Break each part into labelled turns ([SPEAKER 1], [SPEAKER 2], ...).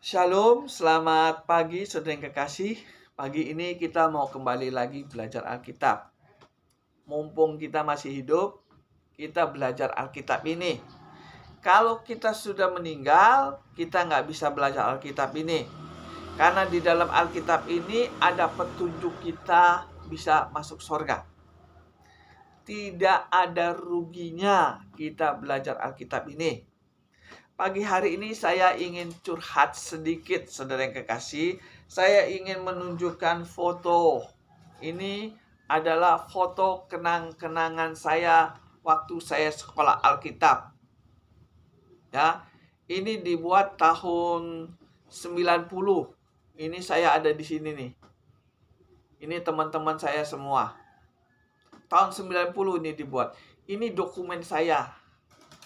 [SPEAKER 1] Shalom, selamat pagi saudara yang kekasih. Pagi ini kita mau kembali lagi belajar Alkitab. Mumpung kita masih hidup, kita belajar Alkitab ini. Kalau kita sudah meninggal, kita nggak bisa belajar Alkitab ini. Karena di dalam Alkitab ini ada petunjuk kita bisa masuk surga. Tidak ada ruginya kita belajar Alkitab ini. Pagi hari ini saya ingin curhat sedikit, saudara yang kekasih. Saya ingin menunjukkan foto. Ini adalah foto kenang-kenangan saya waktu saya sekolah Alkitab. Ya, ini dibuat tahun 90. Ini saya ada di sini nih. Ini teman-teman saya semua. Tahun 90 ini dibuat. Ini dokumen saya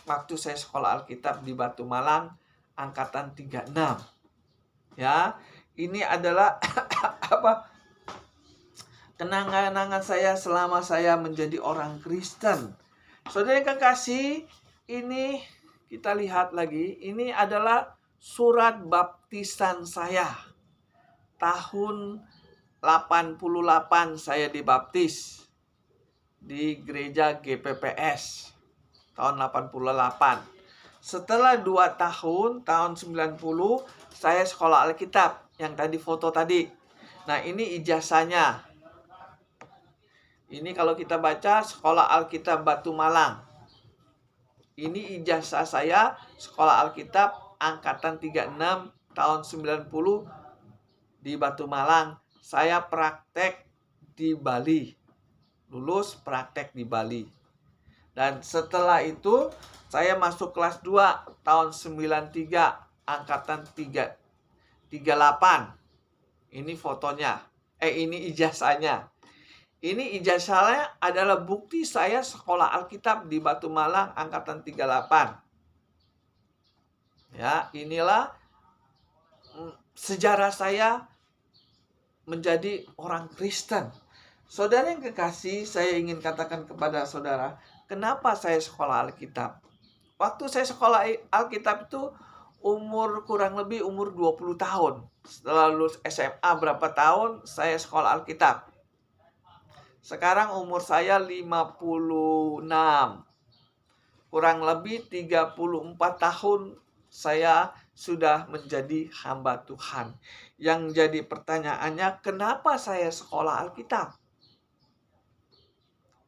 [SPEAKER 1] waktu saya sekolah Alkitab di Batu Malang, angkatan 36. Ya, ini adalah kenang-kenangan saya selama saya menjadi orang Kristen. Saudara yang kekasih, ini kita lihat lagi, ini adalah surat baptisan saya. Tahun 88 saya dibaptis di gereja GPPS. Tahun 88. Setelah 2 tahun, tahun 90, saya sekolah Alkitab. Yang tadi foto tadi. Nah, ini ijazahnya. Ini kalau kita baca sekolah Alkitab Batu Malang. Ini ijazah saya sekolah Alkitab angkatan 36 tahun 90 di Batu Malang. Saya praktek di Bali. Lulus praktek di Bali. Dan setelah itu saya masuk kelas 2 tahun 93 angkatan 38. Ini fotonya. Ini ijazahnya. Ini ijazahnya adalah bukti saya sekolah Alkitab di Batu Malang angkatan 38. Ya, inilah sejarah saya menjadi orang Kristen. Saudara yang kekasih, saya ingin katakan kepada saudara, kenapa saya sekolah Alkitab? Waktu saya sekolah Alkitab itu kurang lebih umur 20 tahun. Setelah lulus SMA berapa tahun, saya sekolah Alkitab. Sekarang umur saya 56. Kurang lebih 34 tahun saya sudah menjadi hamba Tuhan. Yang jadi pertanyaannya, kenapa saya sekolah Alkitab?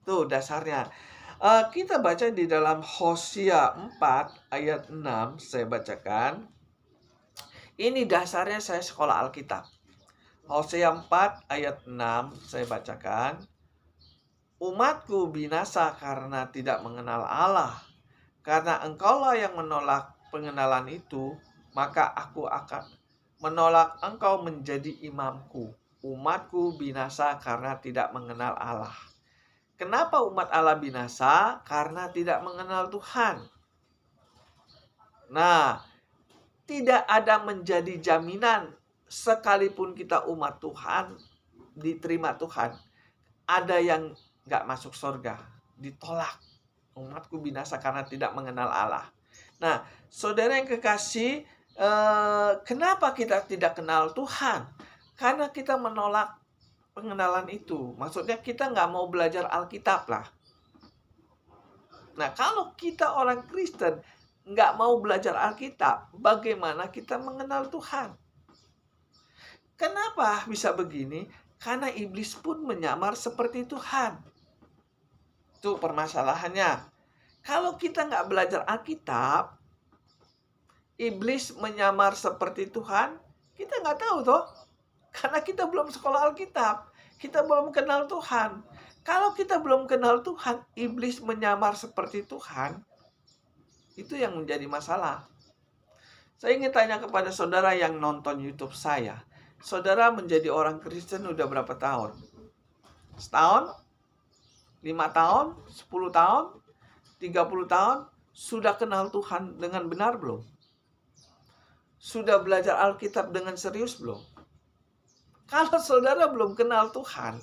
[SPEAKER 1] Tuh dasarnya. Kita baca di dalam Hosea 4 ayat 6, saya bacakan. Ini dasarnya saya sekolah Alkitab. Hosea 4 ayat 6, saya bacakan. Umatku binasa karena tidak mengenal Allah. Karena engkaulah yang menolak pengenalan itu, maka aku akan menolak engkau menjadi imamku. Umatku binasa karena tidak mengenal Allah. Kenapa umat Allah binasa? Karena tidak mengenal Tuhan. Nah, tidak ada menjadi jaminan sekalipun kita umat Tuhan, diterima Tuhan. Ada yang gak masuk surga, ditolak. Umatku binasa karena tidak mengenal Allah. Nah, saudara yang kekasih, kenapa kita tidak kenal Tuhan? Karena kita menolak pengenalan itu. Maksudnya kita nggak mau belajar Alkitab lah. Nah, kalau kita orang Kristen nggak mau belajar Alkitab, bagaimana kita mengenal Tuhan? Kenapa bisa begini? Karena iblis pun menyamar seperti Tuhan. Itu permasalahannya. Kalau kita nggak belajar Alkitab, iblis menyamar seperti Tuhan, kita nggak tahu toh. Karena kita belum sekolah Alkitab. Kita belum kenal Tuhan. Kalau kita belum kenal Tuhan, iblis menyamar seperti Tuhan. Itu yang menjadi masalah. Saya ingin tanya kepada saudara yang nonton YouTube saya. Saudara menjadi orang Kristen udah berapa tahun? Setahun? 5 tahun? 10 tahun? 30 tahun? Sudah kenal Tuhan dengan benar belum? Sudah belajar Alkitab dengan serius belum? Kalau saudara belum kenal Tuhan,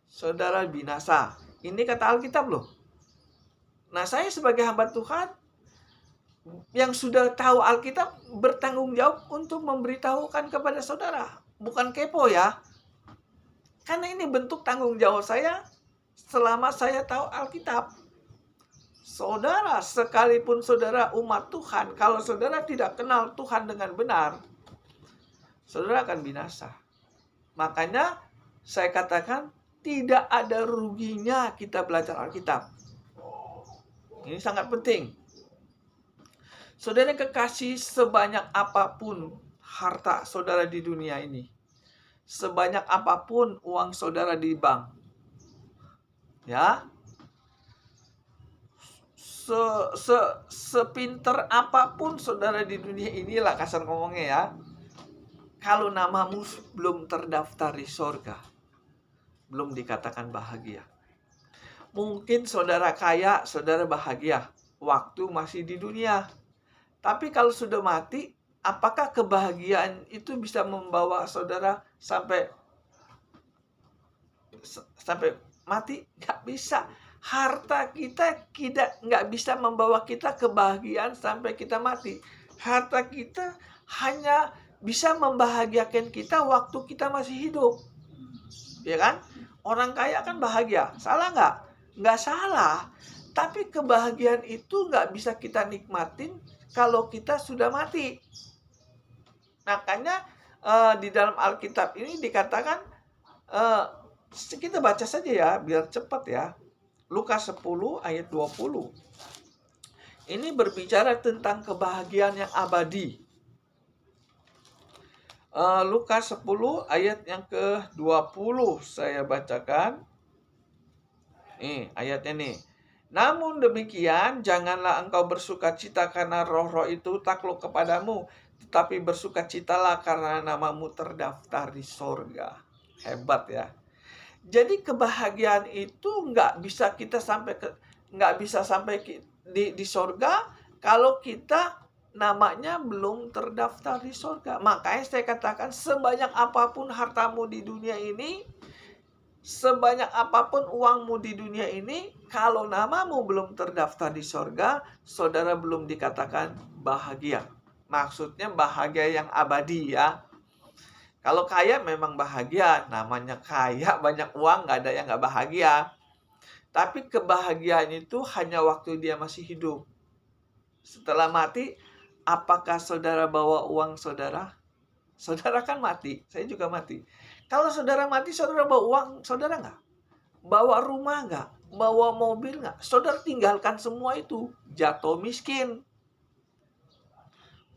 [SPEAKER 1] saudara binasa. Ini kata Alkitab loh. Nah, saya sebagai hamba Tuhan, yang sudah tahu Alkitab bertanggung jawab untuk memberitahukan kepada saudara. Bukan kepo ya. Karena ini bentuk tanggung jawab saya selama saya tahu Alkitab. Saudara, sekalipun saudara umat Tuhan, kalau saudara tidak kenal Tuhan dengan benar, saudara akan binasa. Makanya saya katakan tidak ada ruginya kita belajar Alkitab. Ini sangat penting. Saudara kekasih, sebanyak apapun harta saudara di dunia ini, sebanyak apapun uang saudara di bank, ya, sepinter apapun saudara di dunia inilah, kasar ngomongnya ya, kalau namamu belum terdaftar di sorga, belum dikatakan bahagia. Mungkin saudara kaya, saudara bahagia waktu masih di dunia. Tapi kalau sudah mati, apakah kebahagiaan itu bisa membawa saudara sampai mati? Nggak bisa. Harta kita nggak bisa membawa kita kebahagiaan sampai kita mati. Harta kita hanya bisa membahagiakan kita waktu kita masih hidup. Ya kan? Orang kaya kan bahagia. Salah nggak? Nggak salah. Tapi kebahagiaan itu nggak bisa kita nikmatin kalau kita sudah mati. Makanya di dalam Alkitab ini dikatakan, kita baca saja ya, biar cepat ya. Lukas 10 ayat 20. Ini berbicara tentang kebahagiaan yang abadi. Lukas 10 ayat yang ke-20 saya bacakan. Ayatnya nih. Namun demikian, janganlah engkau bersukacita karena roh-roh itu takluk kepadamu, tetapi bersukacitalah karena namamu terdaftar di sorga. Hebat ya. Jadi kebahagiaan itu nggak bisa sampai di sorga kalau kita namanya belum terdaftar di sorga. Makanya saya katakan, sebanyak apapun hartamu di dunia ini, sebanyak apapun uangmu di dunia ini, kalau namamu belum terdaftar di sorga, saudara belum dikatakan bahagia. Maksudnya bahagia yang abadi ya. Kalau kaya memang bahagia, namanya kaya, banyak uang, nggak ada yang nggak bahagia. Tapi kebahagiaan itu hanya waktu dia masih hidup. Setelah mati, apakah saudara bawa uang saudara? Saudara kan mati, saya juga mati. Kalau saudara mati, saudara bawa uang saudara nggak? Bawa rumah nggak? Bawa mobil nggak? Saudara tinggalkan semua itu, jatuh miskin.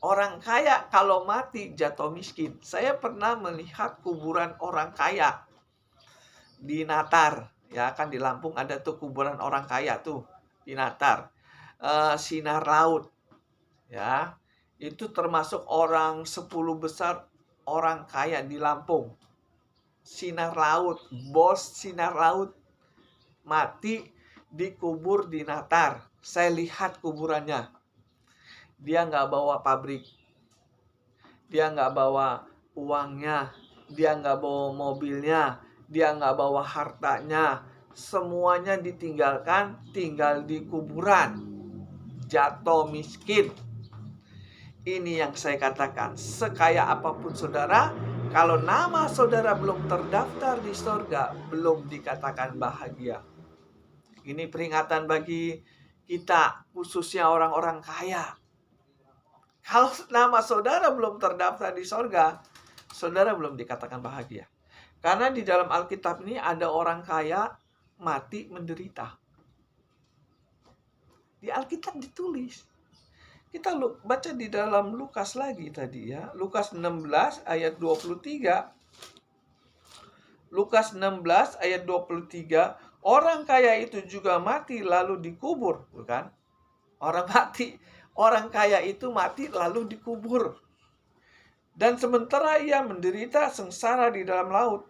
[SPEAKER 1] Orang kaya kalau mati jatuh miskin. Saya pernah melihat kuburan orang kaya di Natar. Ya kan di Lampung ada tuh kuburan orang kaya tuh di Natar. Sinar Laut. Ya, itu termasuk orang 10 besar orang kaya di Lampung. Sinar Laut, bos Sinar Laut mati dikubur di Natar. Saya lihat kuburannya. Dia nggak bawa pabrik, dia nggak bawa uangnya, dia nggak bawa mobilnya, dia nggak bawa hartanya. Semuanya ditinggalkan, tinggal di kuburan. Jatuh miskin. Ini yang saya katakan, sekaya apapun saudara, kalau nama saudara belum terdaftar di sorga, belum dikatakan bahagia. Ini peringatan bagi kita, khususnya orang-orang kaya. Kalau nama saudara belum terdaftar di sorga, saudara belum dikatakan bahagia. Karena di dalam Alkitab ini ada orang kaya mati menderita. Di Alkitab ditulis. Kita baca di dalam Lukas lagi tadi ya. Lukas 16 ayat 23. Lukas 16 ayat 23. Orang kaya itu juga mati lalu dikubur. Bukan? Orang kaya itu mati lalu dikubur. Dan sementara ia menderita sengsara di dalam laut,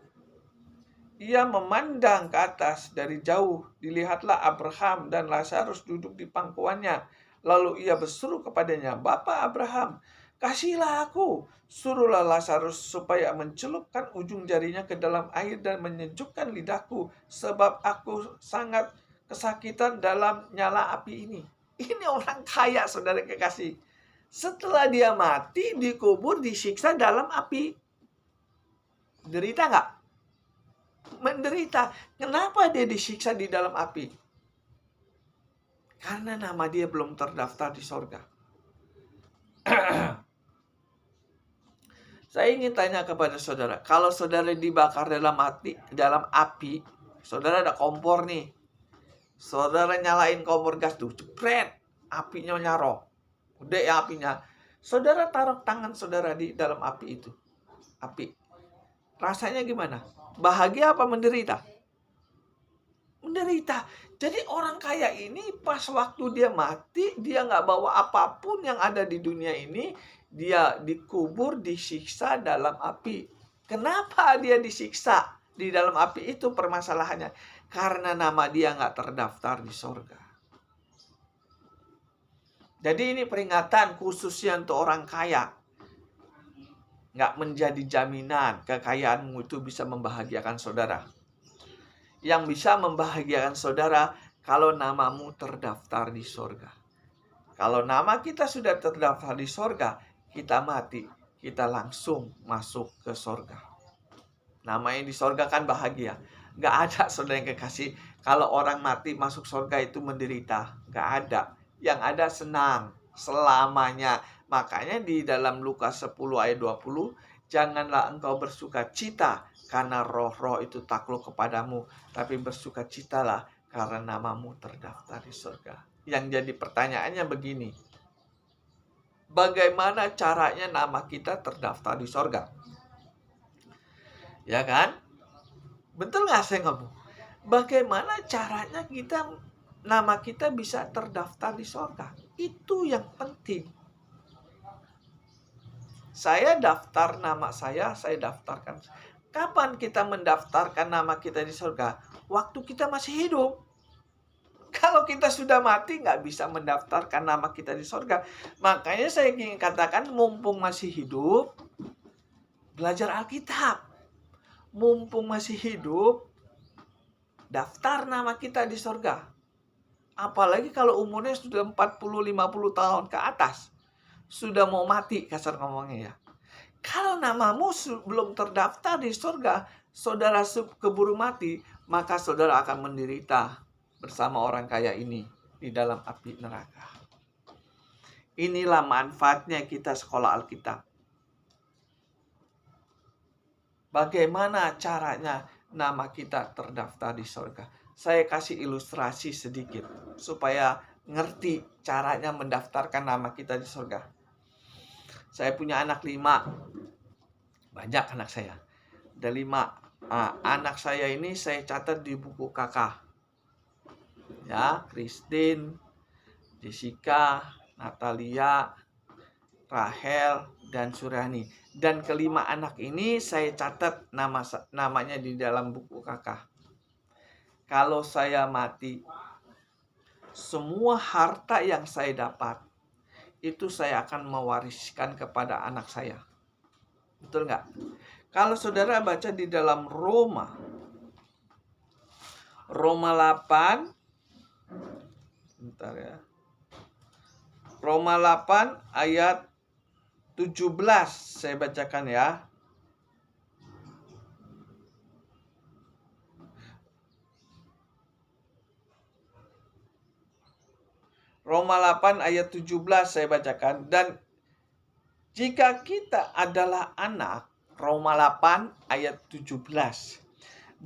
[SPEAKER 1] ia memandang ke atas dari jauh. Dilihatlah Abraham dan Lazarus duduk di pangkuannya. Lalu ia berseru kepadanya, "Bapa Abraham, kasihlah aku. Suruhlah Lazarus supaya mencelupkan ujung jarinya ke dalam air dan menyejukkan lidahku, sebab aku sangat kesakitan dalam nyala api ini." Ini orang kaya, saudara kekasih. Setelah dia mati, dikubur, disiksa dalam api. Derita nggak? Menderita. Kenapa dia disiksa di dalam api? Karena nama dia belum terdaftar di sorga. Saya ingin tanya kepada saudara, kalau saudara dibakar dalam api, saudara ada kompor nih. Saudara nyalain kompor gas tuh, jepret, apinya nyaro. Udah ya apinya. Saudara taruh tangan saudara di dalam api itu. Api. Rasanya gimana? Bahagia apa menderita? Menderita. Jadi orang kaya ini pas waktu dia mati, dia nggak bawa apapun yang ada di dunia ini. Dia dikubur, disiksa dalam api. Kenapa dia disiksa di dalam api? Itu permasalahannya. Karena nama dia nggak terdaftar di sorga. Jadi ini peringatan khususnya untuk orang kaya. Nggak menjadi jaminan kekayaanmu itu bisa membahagiakan saudara. Yang bisa membahagiakan saudara kalau namamu terdaftar di sorga. Kalau nama kita sudah terdaftar di sorga, kita mati, kita langsung masuk ke sorga. Namanya di sorga kan bahagia. Nggak ada, saudara yang kekasih, kalau orang mati masuk sorga itu menderita. Nggak ada. Yang ada senang selamanya. Makanya di dalam Lukas 10 ayat 20, janganlah engkau bersuka cita karena roh-roh itu takluk kepadamu, tapi bersukacitalah karena namamu terdaftar di surga. Yang jadi pertanyaannya begini, bagaimana caranya nama kita terdaftar di surga? Ya kan? Betul nggak saya ngomong? Bagaimana caranya nama kita bisa terdaftar di surga? Itu yang penting. Saya daftar nama saya daftarkan. Kapan kita mendaftarkan nama kita di surga? Waktu kita masih hidup. Kalau kita sudah mati, nggak bisa mendaftarkan nama kita di surga. Makanya saya ingin katakan, mumpung masih hidup, belajar Alkitab. Mumpung masih hidup, daftar nama kita di surga. Apalagi kalau umurnya sudah 40-50 tahun ke atas. Sudah mau mati, kasar ngomongnya ya. Kalau namamu belum terdaftar di surga, saudara keburu mati, maka saudara akan menderita bersama orang kaya ini di dalam api neraka. Inilah manfaatnya kita sekolah Alkitab. Bagaimana caranya nama kita terdaftar di surga? Saya kasih ilustrasi sedikit supaya ngerti caranya mendaftarkan nama kita di surga. Saya punya anak 5. Banyak anak saya. Ada 5. Anak saya ini saya catat di buku kakak. Ya, Christine, Jessica, Natalia, Rahel, dan Suryani. Dan kelima anak ini saya catat namanya di dalam buku kakak. Kalau saya mati, semua harta yang saya dapat, itu saya akan mewariskan kepada anak saya. Betul nggak? Kalau saudara baca di dalam Roma 8, bentar ya. Roma 8 ayat 17 saya bacakan ya. Roma 8 ayat 17 saya bacakan. Dan jika kita adalah anak, Roma 8 ayat 17.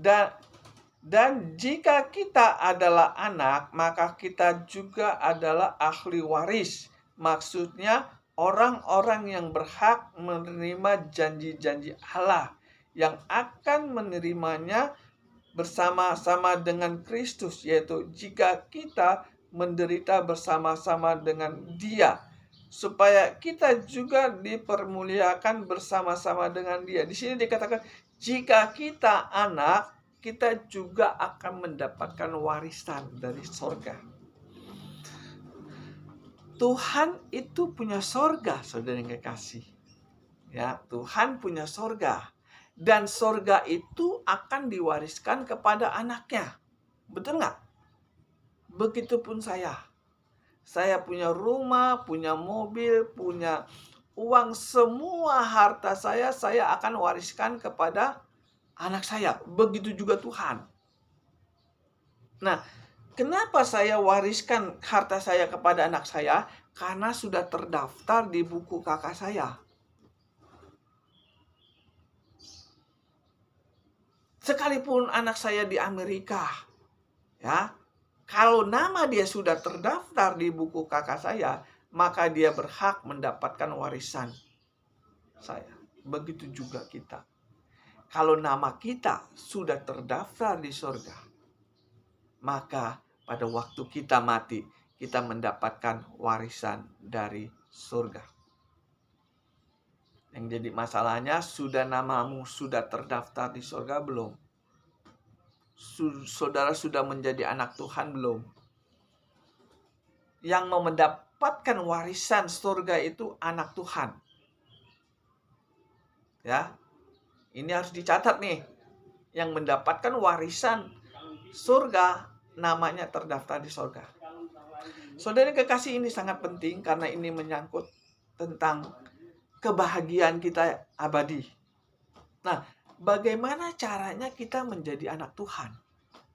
[SPEAKER 1] Dan jika kita adalah anak, maka kita juga adalah ahli waris. Maksudnya orang-orang yang berhak menerima janji-janji Allah, yang akan menerimanya bersama-sama dengan Kristus, yaitu jika kita menderita bersama-sama dengan Dia, supaya kita juga dipermuliakan bersama-sama dengan Dia. Di sini dikatakan, jika kita anak, kita juga akan mendapatkan warisan dari sorga. Tuhan itu punya sorga, saudara yang kekasih. Ya, Tuhan punya sorga. Dan sorga itu akan diwariskan kepada anaknya. Betul nggak? Begitupun saya. saya punya rumah, punya mobil, punya uang, semua harta saya akan wariskan kepada anak saya. Begitu juga Tuhan. Nah, kenapa saya wariskan harta saya kepada anak saya? Karena sudah terdaftar di buku kakak saya. Sekalipun anak saya di Amerika, ya, kalau nama dia sudah terdaftar di buku kakak saya, maka dia berhak mendapatkan warisan saya. Begitu juga kita. Kalau nama kita sudah terdaftar di surga, maka pada waktu kita mati, kita mendapatkan warisan dari surga. Yang jadi masalahnya, namamu sudah terdaftar di surga belum? Saudara sudah menjadi anak Tuhan belum? Yang mau mendapatkan warisan surga itu anak Tuhan. Ya, ini harus dicatat nih. Yang mendapatkan warisan surga namanya terdaftar di surga. Saudara kekasih, ini sangat penting karena ini menyangkut tentang kebahagiaan kita abadi. Nah, bagaimana caranya kita menjadi anak Tuhan?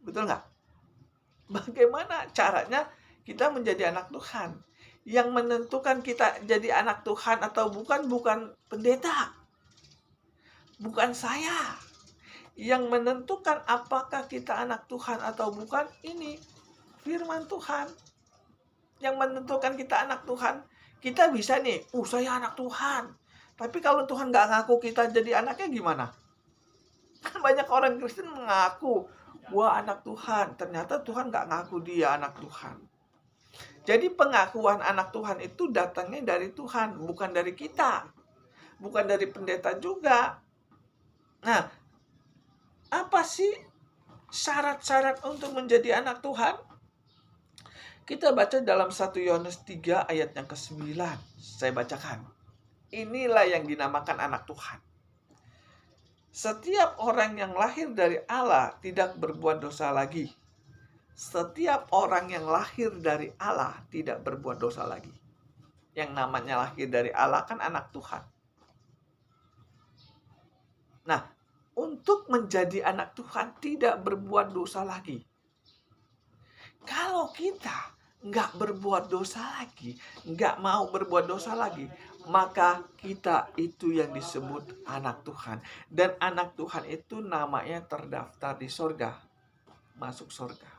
[SPEAKER 1] Betul nggak? Bagaimana caranya kita menjadi anak Tuhan? Yang menentukan kita jadi anak Tuhan atau bukan pendeta. Bukan saya. Yang menentukan apakah kita anak Tuhan atau bukan, ini firman Tuhan. Yang menentukan kita anak Tuhan. Kita bisa nih, saya anak Tuhan. Tapi kalau Tuhan nggak ngaku kita jadi anaknya gimana? Kan banyak orang Kristen mengaku, gua anak Tuhan. Ternyata Tuhan nggak ngaku dia anak Tuhan. Jadi pengakuan anak Tuhan itu datangnya dari Tuhan, bukan dari kita. Bukan dari pendeta juga. Nah, apa sih syarat-syarat untuk menjadi anak Tuhan? Kita baca dalam 1 Yohanes 3 ayat yang ke-9. Saya bacakan. Inilah yang dinamakan anak Tuhan. Setiap orang yang lahir dari Allah tidak berbuat dosa lagi. Setiap orang yang lahir dari Allah tidak berbuat dosa lagi. Yang namanya lahir dari Allah kan anak Tuhan. Nah, untuk menjadi anak Tuhan tidak berbuat dosa lagi. Kalau kita nggak berbuat dosa lagi, nggak mau berbuat dosa lagi, maka kita itu yang disebut anak Tuhan. Dan anak Tuhan itu namanya terdaftar di surga, masuk surga.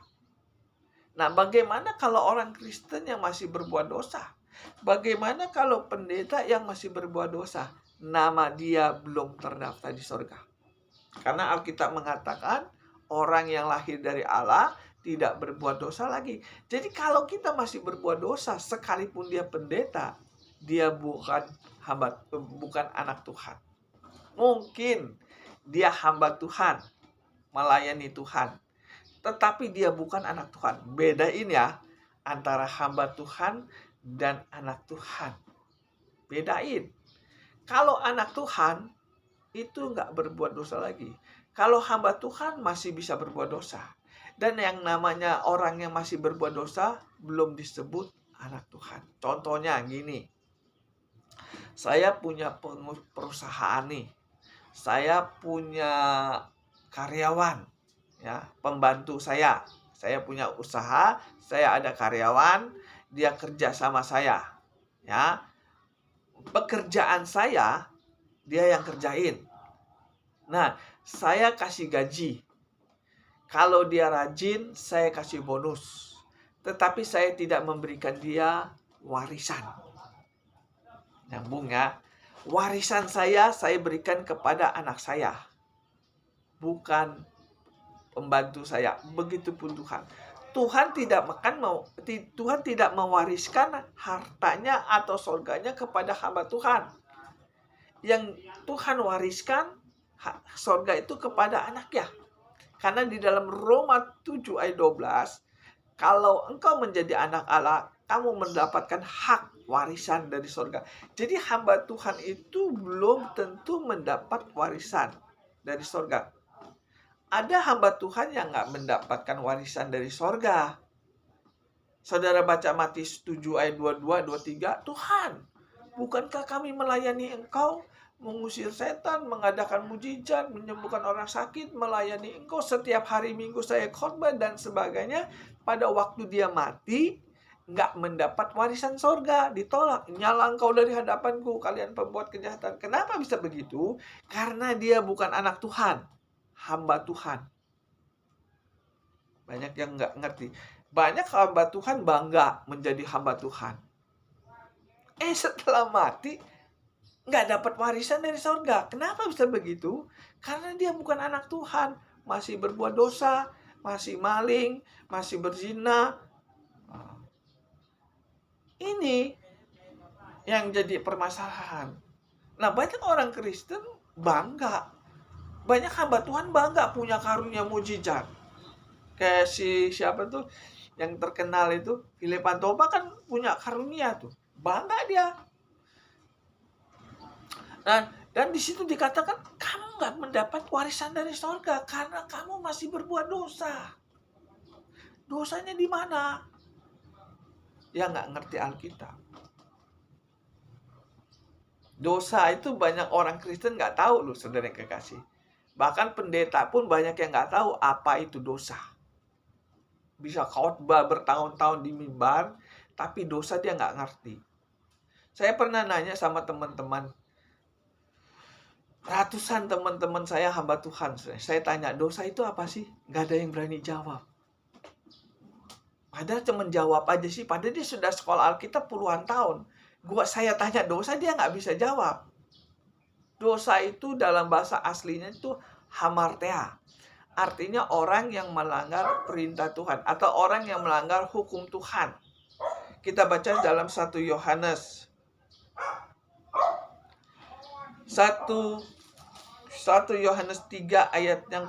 [SPEAKER 1] Nah, bagaimana kalau orang Kristen yang masih berbuat dosa? Bagaimana kalau pendeta yang masih berbuat dosa? Nama dia belum terdaftar di surga. Karena Alkitab mengatakan orang yang lahir dari Allah tidak berbuat dosa lagi. Jadi kalau kita masih berbuat dosa, sekalipun dia pendeta, dia bukan anak Tuhan. Mungkin dia hamba Tuhan, melayani Tuhan, tetapi dia bukan anak Tuhan. Bedain ya antara hamba Tuhan dan anak Tuhan. Bedain. Kalau anak Tuhan itu nggak berbuat dosa lagi. Kalau hamba Tuhan masih bisa berbuat dosa. Dan yang namanya orang yang masih berbuat dosa belum disebut anak Tuhan. Contohnya gini. Saya punya perusahaan nih. Saya punya karyawan, ya, pembantu saya. Saya punya usaha, saya ada karyawan, dia kerja sama saya. Ya. Pekerjaan saya dia yang kerjain. Nah, saya kasih gaji. Kalau dia rajin, saya kasih bonus. Tetapi saya tidak memberikan dia warisan. Nyambung ya. Warisan saya berikan kepada anak saya. Bukan pembantu saya. Begitupun Tuhan. Tuhan tidak mewariskan hartanya atau surganya kepada hamba Tuhan. Yang Tuhan wariskan surga itu kepada anaknya. Karena di dalam Roma 7 ayat 12, kalau engkau menjadi anak Allah, kamu mendapatkan hak warisan dari surga. Jadi hamba Tuhan itu belum tentu mendapat warisan dari surga. Ada hamba Tuhan yang nggak mendapatkan warisan dari surga. Saudara baca Matius 7 ayat 22, 23, Tuhan, bukankah kami melayani Engkau, mengusir setan, mengadakan mujizat, menyembuhkan orang sakit, melayani Engkau setiap hari Minggu saya khotbah dan sebagainya. Pada waktu dia mati, nggak mendapat warisan sorga, ditolak. Nyala engkau dari hadapanku, kalian pembuat kejahatan. Kenapa bisa begitu? Karena dia bukan anak Tuhan, hamba Tuhan. Banyak yang nggak ngerti. Banyak hamba Tuhan bangga menjadi hamba Tuhan. Setelah mati, nggak dapat warisan dari sorga. Kenapa bisa begitu? Karena dia bukan anak Tuhan. Masih berbuat dosa, masih maling, masih berzina. Ini yang jadi permasalahan. Nah, banyak orang Kristen bangga. Banyak hamba Tuhan bangga punya karunia mujizat. Kayak siapa tuh yang terkenal itu, Philip Antopa kan punya karunia tuh. Bangga dia. Dan di situ dikatakan kamu nggak mendapat warisan dari sorga karena kamu masih berbuat dosa. Dosanya di mana? Ya nggak ngerti Alkitab. Dosa itu banyak orang Kristen nggak tahu loh, saudara yang kekasih. Bahkan pendeta pun banyak yang nggak tahu apa itu dosa. Bisa khotbah bertahun-tahun di mimbar, tapi dosa dia nggak ngerti. Saya pernah nanya sama teman-teman, ratusan teman-teman saya hamba Tuhan. Saya tanya, dosa itu apa sih? Nggak ada yang berani jawab. Padahal cuma jawab aja sih, padahal dia sudah sekolah Alkitab puluhan tahun. Saya tanya dosa, dia nggak bisa jawab. Dosa itu dalam bahasa aslinya itu hamartia. Artinya orang yang melanggar perintah Tuhan atau orang yang melanggar hukum Tuhan. Kita baca dalam 1 Yohanes 1 Yohanes 3 ayat yang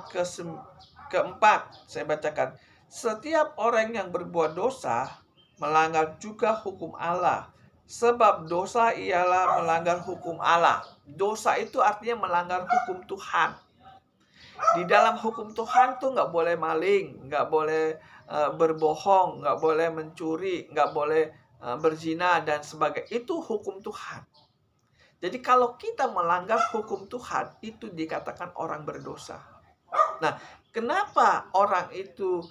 [SPEAKER 1] keempat. Saya bacakan. Setiap orang yang berbuat dosa melanggar juga hukum Allah. Sebab dosa ialah melanggar hukum Allah. Dosa itu artinya melanggar hukum Tuhan. Di dalam hukum Tuhan tuh nggak boleh maling, nggak boleh berbohong, nggak boleh mencuri, nggak boleh berzina dan sebagainya. Itu hukum Tuhan. Jadi kalau kita melanggar hukum Tuhan, itu dikatakan orang berdosa. Nah, kenapa orang itu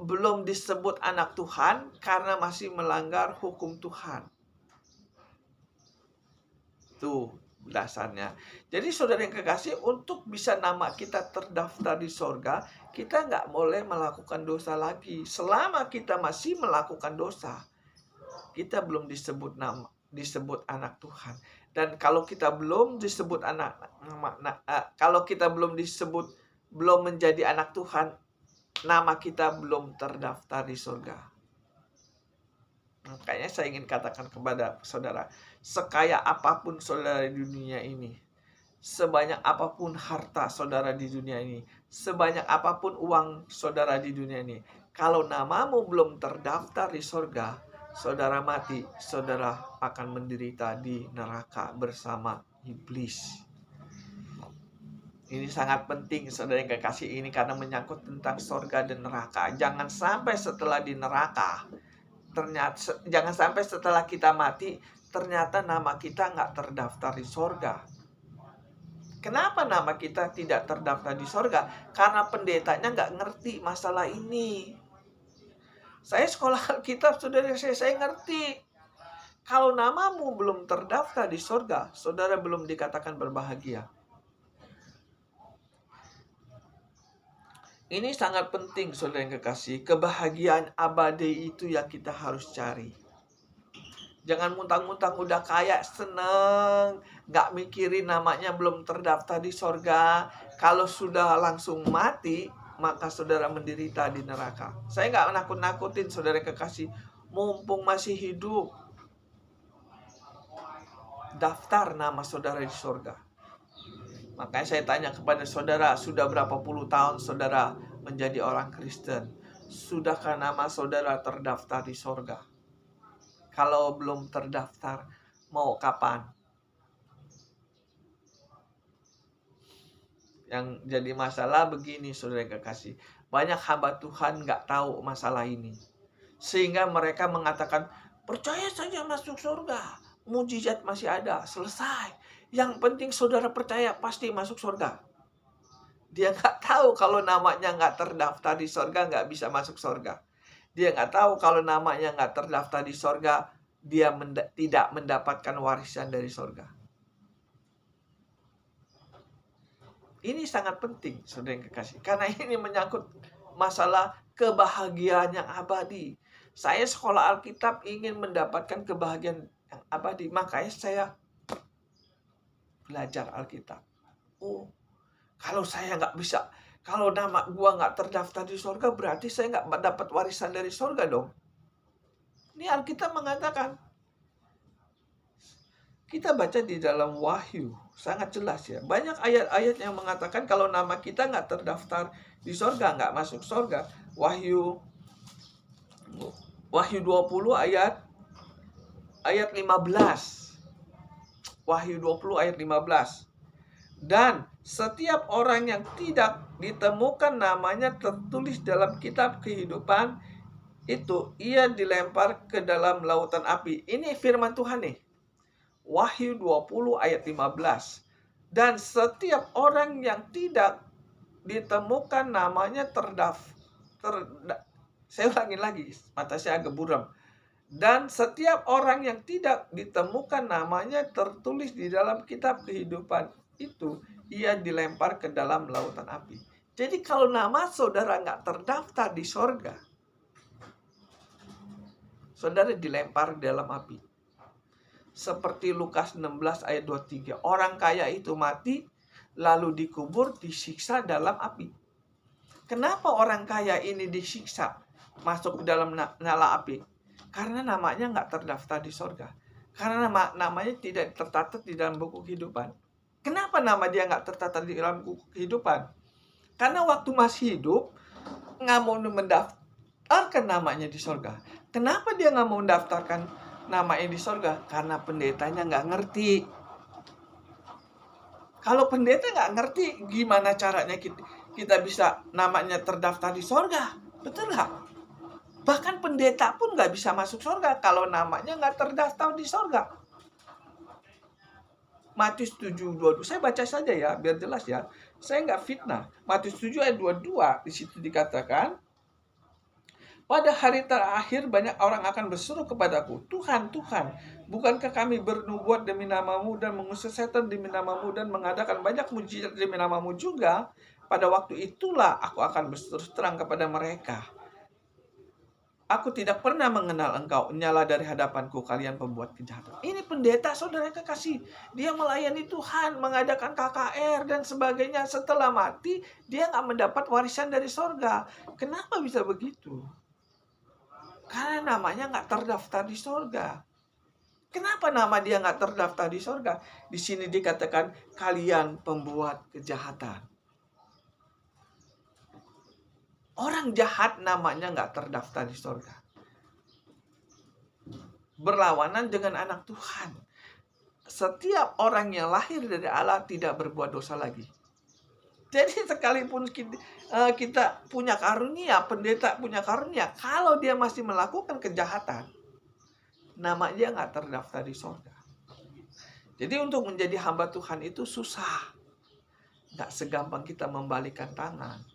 [SPEAKER 1] belum disebut anak Tuhan? Karena masih melanggar hukum Tuhan. Tuh dasarnya. Jadi saudara yang kekasih, untuk bisa nama kita terdaftar di sorga, kita nggak boleh melakukan dosa lagi. Selama kita masih melakukan dosa, kita belum disebut anak Tuhan. Dan kalau kita belum disebut belum menjadi anak Tuhan, nama kita belum terdaftar di sorga. Makanya saya ingin katakan kepada saudara, sekaya apapun saudara di dunia ini, sebanyak apapun harta saudara di dunia ini, sebanyak apapun uang saudara di dunia ini, kalau namamu belum terdaftar di sorga, saudara mati, saudara akan menderita di neraka bersama iblis. Ini sangat penting saudara yang kekasih ini, karena menyangkut tentang sorga dan neraka. Jangan sampai setelah di neraka, jangan sampai setelah kita mati, ternyata nama kita nggak terdaftar di sorga. Kenapa nama kita tidak terdaftar di sorga? Karena pendetanya nggak ngerti masalah ini. Saya sekolah Alkitab, saudara, saya ngerti. Kalau namamu belum terdaftar di sorga, saudara belum dikatakan berbahagia. Ini sangat penting, saudara yang kekasih. Kebahagiaan abadi itu yang kita harus cari. Jangan muntang-muntang udah kaya, seneng, gak mikirin namanya belum terdaftar di sorga. Kalau sudah langsung mati, maka saudara menderita di neraka. Saya gak nakut-nakutin saudara yang kekasih. Mumpung masih hidup, daftar nama saudara di sorga. Makanya saya tanya kepada saudara, sudah berapa puluh tahun saudara menjadi orang Kristen? Sudahkah nama saudara terdaftar di sorga? Kalau belum terdaftar, mau kapan? Yang jadi masalah begini saudara yang kekasih. Banyak hamba Tuhan nggak tahu masalah ini. Sehingga mereka mengatakan, percaya saja masuk surga. Mujizat masih ada, selesai. Yang penting saudara percaya pasti masuk surga. Dia nggak tahu kalau namanya nggak terdaftar di surga nggak bisa masuk surga. Dia nggak tahu kalau namanya nggak terdaftar di surga, dia tidak mendapatkan warisan dari surga. Ini sangat penting, saudara yang kekasih. Karena ini menyangkut masalah kebahagiaan yang abadi. Saya sekolah Alkitab ingin mendapatkan kebahagiaan yang abadi. Makanya saya belajar Alkitab. Oh, kalau saya nggak bisa, kalau nama gua nggak terdaftar di surga, berarti saya nggak dapat warisan dari surga dong. Ini Alkitab mengatakan. Kita baca di dalam Wahyu, sangat jelas ya. Banyak ayat-ayat yang mengatakan kalau nama kita nggak terdaftar di sorga, nggak masuk sorga. Wahyu 20 ayat 15. Wahyu 20 ayat 15. Dan setiap orang yang tidak ditemukan namanya tertulis dalam kitab kehidupan itu, ia dilempar ke dalam lautan api. Ini firman Tuhan nih. Wahyu 20 ayat 15. Dan setiap orang yang tidak ditemukan namanya saya ulangi lagi, mata saya agak buram. Dan setiap orang yang tidak ditemukan namanya tertulis di dalam kitab kehidupan itu, ia dilempar ke dalam lautan api. Jadi kalau nama saudara nggak terdaftar di sorga, saudara dilempar dalam api. Seperti Lukas 16 ayat 23. Orang kaya itu mati, lalu dikubur, disiksa dalam api. Kenapa orang kaya ini disiksa, masuk ke dalam nyala api? Karena namanya nggak terdaftar di sorga. Karena namanya tidak tercatat di dalam buku kehidupan. Kenapa nama dia nggak tercatat di dalam buku kehidupan? Karena waktu masih hidup, nggak mau mendaftarkan namanya di sorga. Kenapa dia nggak mau mendaftarkan namanya di sorga? Karena pendetanya nggak ngerti. Kalau pendeta nggak ngerti, gimana caranya kita bisa namanya terdaftar di sorga? Betul nggak? Bahkan pendeta pun nggak bisa masuk sorga kalau namanya nggak terdaftar di sorga. Matius 7:22. Saya baca saja ya, biar jelas ya. Saya nggak fitnah. Matius 7 ayat 22, di situ dikatakan, pada hari terakhir banyak orang akan berseru kepadaku, Tuhan, Tuhan, bukankah kami bernubuat demi namamu dan mengusir setan demi namamu dan mengadakan banyak mujizat demi namamu juga? Pada waktu itulah aku akan berterus terang kepada mereka. Aku tidak pernah mengenal engkau, nyala dari hadapanku kalian pembuat kejahatan. Ini pendeta saudara kekasih. Dia melayani Tuhan, mengadakan KKR dan sebagainya. Setelah mati, dia nggak mendapat warisan dari sorga. Kenapa bisa begitu? Karena namanya nggak terdaftar di sorga. Kenapa nama dia nggak terdaftar di sorga? Di sini dikatakan kalian pembuat kejahatan. Orang jahat namanya nggak terdaftar di sorga. Berlawanan dengan anak Tuhan. Setiap orang yang lahir dari Allah tidak berbuat dosa lagi. Jadi sekalipun kita punya karunia, pendeta punya karunia, kalau dia masih melakukan kejahatan, nama dia nggak terdaftar di sorga. Jadi untuk menjadi hamba Tuhan itu susah. Nggak segampang kita membalikan tangan.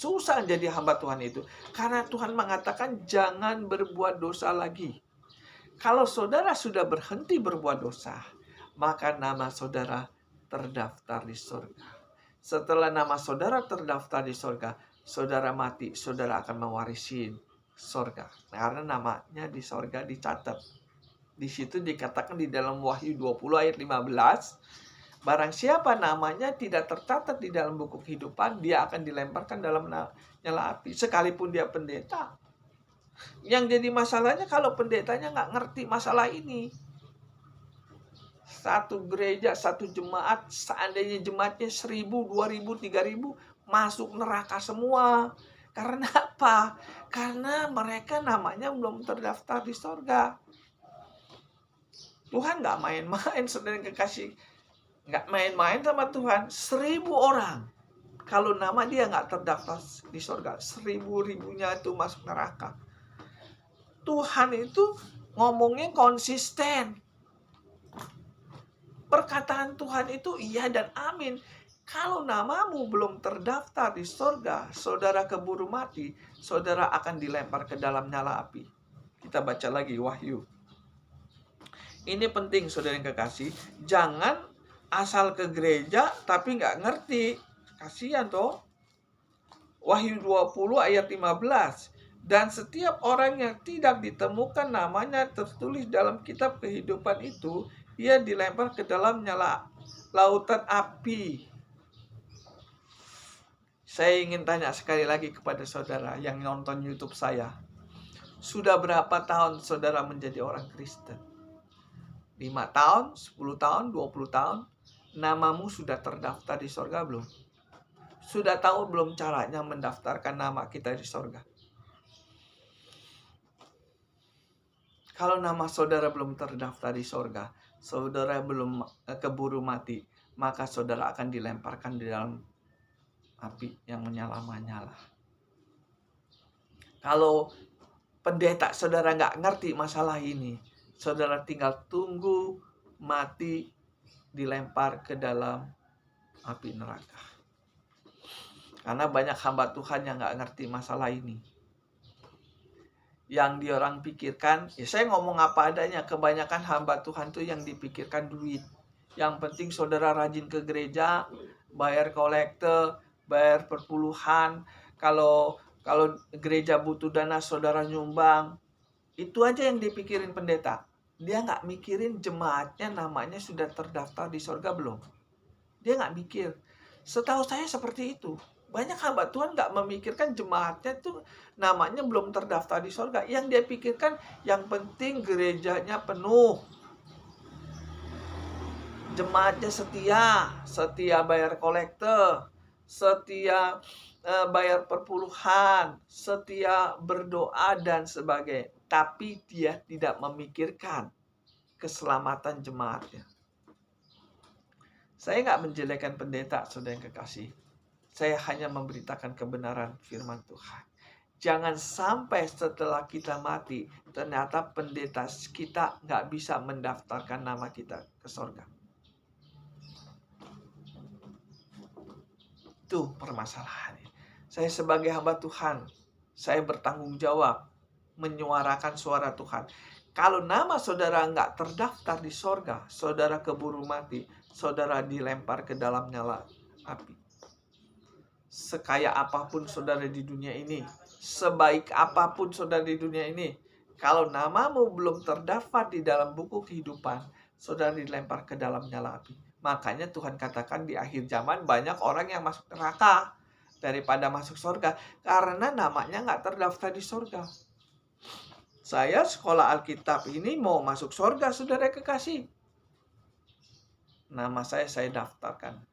[SPEAKER 1] Susah jadi hamba Tuhan itu. Karena Tuhan mengatakan jangan berbuat dosa lagi. Kalau saudara sudah berhenti berbuat dosa, maka nama saudara terdaftar di surga. Setelah nama saudara terdaftar di surga, saudara mati, saudara akan mewarisi surga. Karena namanya di surga dicatat. Di situ dikatakan di dalam Wahyu 20 ayat 15, barang siapa namanya tidak tercatat di dalam buku kehidupan, dia akan dilemparkan dalam nyala api. Sekalipun dia pendeta. Yang jadi masalahnya kalau pendetanya nggak ngerti masalah ini. Satu gereja, satu jemaat, seandainya jemaatnya 1.000, 2.000, 3.000, masuk neraka semua. Karena apa? Karena mereka namanya belum terdaftar di sorga. Tuhan gak main-main, saudara kekasih. Gak main-main sama Tuhan. 1.000 orang. Kalau nama dia nggak terdaftar di surga, 1000-1000-nya itu masuk neraka. Tuhan itu ngomongnya konsisten. Perkataan Tuhan itu iya dan amin. Kalau namamu belum terdaftar di surga, saudara keburu mati, saudara akan dilempar ke dalam nyala api. Kita baca lagi Wahyu. Ini penting saudara yang kekasih. Jangan asal ke gereja tapi nggak ngerti. Kasihan toh. Wahyu 20 ayat 15. Dan setiap orang yang tidak ditemukan namanya tertulis dalam kitab kehidupan itu, ia dilempar ke dalam nyala lautan api. Saya ingin tanya sekali lagi kepada saudara yang nonton YouTube saya. Sudah berapa tahun saudara menjadi orang Kristen? 5 tahun, 10 tahun, 20 tahun? Namamu sudah terdaftar di sorga belum? Sudah tahu belum caranya mendaftarkan nama kita di sorga? Kalau nama saudara belum terdaftar di sorga, saudara belum keburu mati, maka saudara akan dilemparkan di dalam api yang menyala-nyala. Kalau pendeta saudara nggak ngerti masalah ini, saudara tinggal tunggu mati dilempar ke dalam api neraka. Karena banyak hamba Tuhan yang nggak ngerti masalah ini. Yang diorang pikirkan, ya saya ngomong apa adanya, kebanyakan hamba Tuhan tuh yang dipikirkan duit. Yang penting saudara rajin ke gereja, bayar kolekte, bayar perpuluhan. Kalau gereja butuh dana, saudara nyumbang. Itu aja yang dipikirin pendeta. Dia nggak mikirin jemaatnya namanya sudah terdaftar di sorga belum. Dia nggak mikir. Setahu saya seperti itu. Banyak hamba Tuhan nggak memikirkan jemaatnya tuh namanya belum terdaftar di sorga. Yang dia pikirkan yang penting gerejanya penuh. Jemaatnya setia bayar kolekte, setia bayar perpuluhan, setia berdoa dan sebagainya. Tapi dia tidak memikirkan keselamatan jemaatnya. Saya nggak menjelekkan pendeta, saudara yang kekasih. Saya hanya memberitakan kebenaran firman Tuhan. Jangan sampai setelah kita mati, ternyata pendeta kita nggak bisa mendaftarkan nama kita ke sorga. Itu permasalahannya. Saya sebagai hamba Tuhan, saya bertanggung jawab menyuarakan suara Tuhan. Kalau nama saudara nggak terdaftar di sorga, saudara keburu mati, saudara dilempar ke dalam nyala api. Sekaya apapun saudara di dunia ini, sebaik apapun saudara di dunia ini, kalau namamu belum terdaftar di dalam buku kehidupan, saudara dilempar ke dalam nyala api. Makanya Tuhan katakan di akhir zaman banyak orang yang masuk neraka daripada masuk surga, karena namanya nggak terdaftar di surga. Saya sekolah Alkitab ini mau masuk surga, saudara kekasih. Nama saya daftarkan.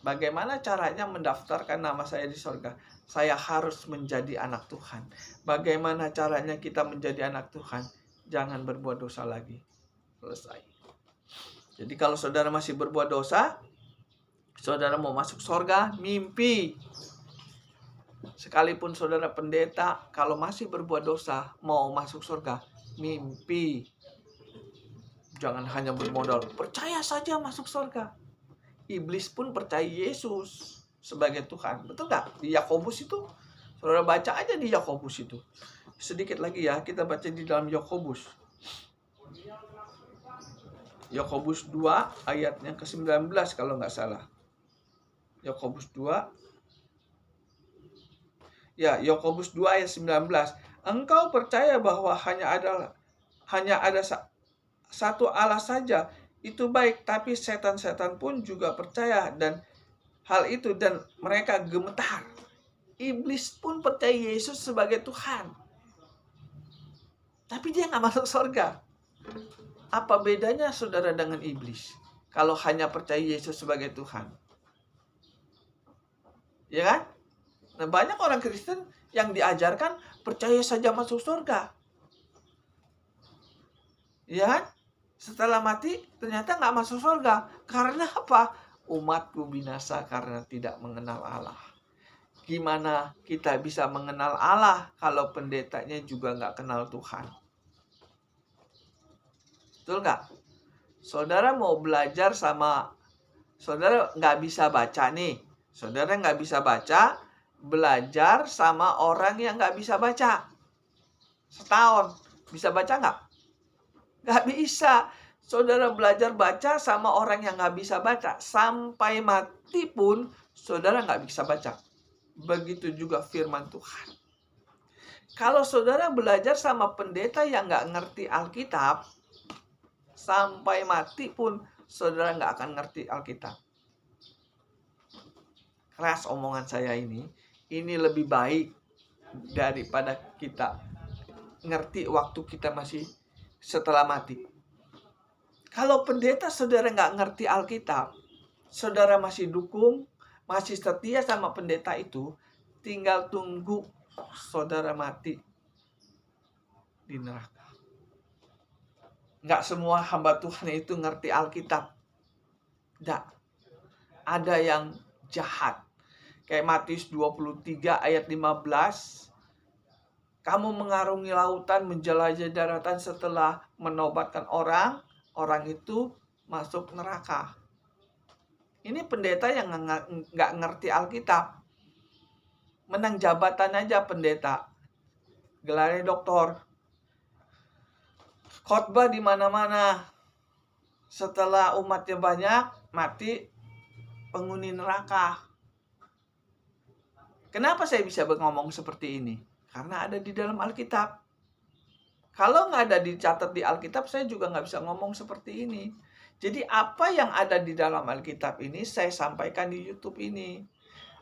[SPEAKER 1] Bagaimana caranya mendaftarkan nama saya di surga? Saya harus menjadi anak Tuhan. Bagaimana caranya kita menjadi anak Tuhan? Jangan berbuat dosa lagi. Selesai. Jadi kalau saudara masih berbuat dosa, saudara mau masuk surga, mimpi. Sekalipun saudara pendeta, kalau masih berbuat dosa, mau masuk surga, mimpi. Jangan hanya bermodal, percaya saja masuk surga. Iblis pun percaya Yesus sebagai Tuhan. Betul nggak? Di Yakobus itu, saudara baca aja di Yakobus itu. Sedikit lagi ya, kita baca di dalam Yakobus. Yakobus 2 ayatnya ke-19 kalau nggak salah. Yakobus 2. Ya, Yakobus 2 ayat 19. Engkau percaya bahwa hanya ada satu Allah saja, itu baik, tapi setan-setan pun juga percaya dan hal itu dan mereka gemetar. Iblis pun percaya Yesus sebagai Tuhan, tapi dia nggak masuk surga. Apa bedanya saudara dengan iblis kalau hanya percaya Yesus sebagai Tuhan? Ya kan? Nah, banyak orang Kristen yang diajarkan percaya saja masuk surga. Ya kan? Setelah mati ternyata nggak masuk surga. Karena apa? Umatku binasa karena tidak mengenal Allah. Gimana kita bisa mengenal Allah kalau pendetanya juga nggak kenal Tuhan? Betul nggak? Saudara mau belajar sama, saudara nggak bisa baca nih. Saudara nggak bisa baca, belajar sama orang yang nggak bisa baca. Setahun, bisa baca nggak? Nggak bisa. Saudara belajar baca sama orang yang nggak bisa baca. Sampai mati pun, saudara nggak bisa baca. Begitu juga firman Tuhan. Kalau saudara belajar sama pendeta yang nggak ngerti Alkitab, sampai mati pun saudara nggak akan ngerti Alkitab. Keras omongan saya ini lebih baik daripada kita ngerti waktu kita masih setelah mati. Kalau pendeta saudara nggak ngerti Alkitab, saudara masih dukung, masih setia sama pendeta itu, tinggal tunggu saudara mati di neraka. Nggak semua hamba Tuhan itu ngerti Alkitab. Nggak. Ada yang jahat. Kayak Matius 23 ayat 15. Kamu mengarungi lautan, menjelajahi daratan, setelah menobatkan orang itu masuk neraka. Ini pendeta yang nggak ngerti Alkitab. Menang jabatan aja pendeta. Gelarnya doktor. Khotbah di mana-mana. Setelah umatnya banyak, mati penghuni neraka. Kenapa saya bisa ngomong seperti ini? Karena ada di dalam Alkitab. Kalau nggak ada dicatat di Alkitab, saya juga nggak bisa ngomong seperti ini. Jadi apa yang ada di dalam Alkitab ini, saya sampaikan di YouTube ini.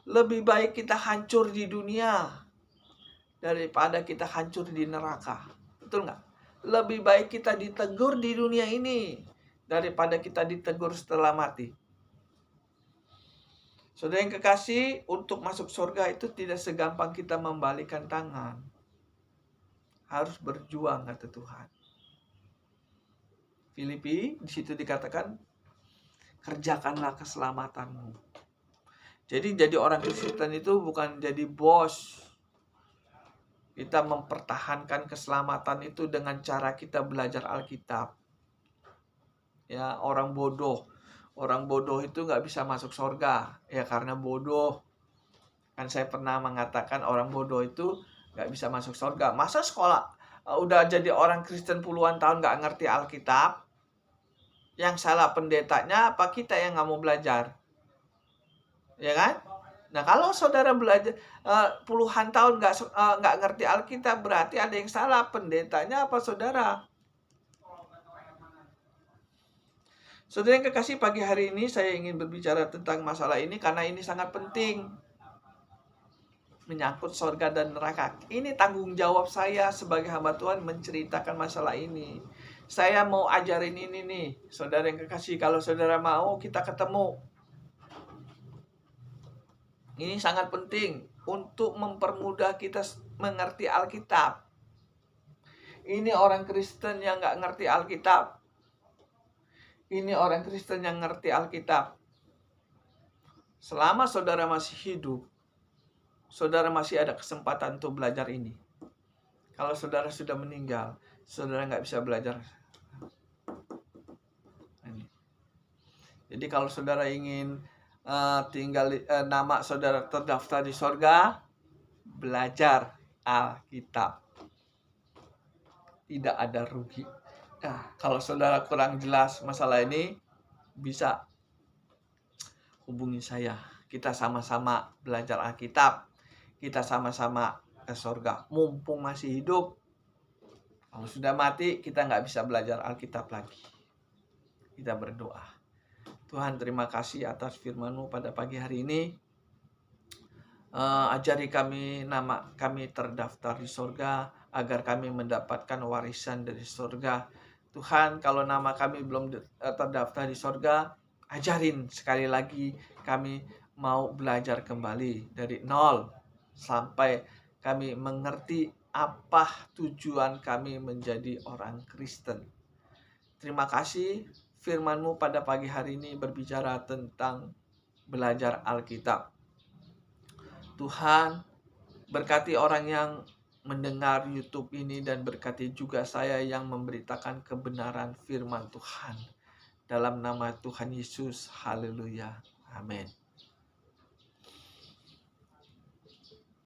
[SPEAKER 1] Lebih baik kita hancur di dunia daripada kita hancur di neraka. Betul nggak? Lebih baik kita ditegur di dunia ini daripada kita ditegur setelah mati. Saudara yang kekasih, untuk masuk surga itu tidak segampang kita membalikan tangan. Harus berjuang, kata Tuhan. Filipi, di situ dikatakan, kerjakanlah keselamatanmu. Jadi orang Kristen itu bukan jadi bos. Kita mempertahankan keselamatan itu dengan cara kita belajar Alkitab. Ya, orang bodoh itu nggak bisa masuk surga. Ya, karena bodoh. Kan saya pernah mengatakan orang bodoh itu nggak bisa masuk surga. Masa sekolah udah jadi orang Kristen puluhan tahun nggak ngerti Alkitab? Yang salah pendetanya apa kita yang nggak mau belajar? Ya kan? Nah, kalau saudara belajar puluhan tahun nggak ngerti Alkitab, berarti ada yang salah, pendetanya apa saudara? Saudara yang kekasih, pagi hari ini saya ingin berbicara tentang masalah ini karena ini sangat penting. Menyangkut surga dan neraka. Ini tanggung jawab saya sebagai hamba Tuhan menceritakan masalah ini. Saya mau ajarin ini nih, saudara yang kekasih. Kalau saudara mau, kita ketemu. Ini sangat penting untuk mempermudah kita mengerti Alkitab. Ini orang Kristen yang nggak ngerti Alkitab. Ini orang Kristen yang ngerti Alkitab. Selama saudara masih hidup, saudara masih ada kesempatan untuk belajar ini. Kalau saudara sudah meninggal, saudara nggak bisa belajar. Jadi kalau saudara ingin nama saudara terdaftar di sorga, belajar Alkitab. Tidak ada rugi. Nah, kalau saudara kurang jelas masalah ini, bisa hubungi saya. Kita sama-sama belajar Alkitab. Kita sama-sama ke sorga. Mumpung masih hidup. Kalau sudah mati, kita nggak bisa belajar Alkitab lagi. Kita berdoa. Tuhan, terima kasih atas firman-Mu pada pagi hari ini. Ajari kami, nama kami terdaftar di sorga, agar kami mendapatkan warisan dari sorga. Tuhan, kalau nama kami belum terdaftar di sorga, ajarin sekali lagi, kami mau belajar kembali dari nol sampai kami mengerti apa tujuan kami menjadi orang Kristen. Terima kasih, firman-Mu pada pagi hari ini berbicara tentang belajar Alkitab. Tuhan, berkati orang yang mendengar YouTube ini dan berkati juga saya yang memberitakan kebenaran firman Tuhan. Dalam nama Tuhan Yesus, haleluya. Amin.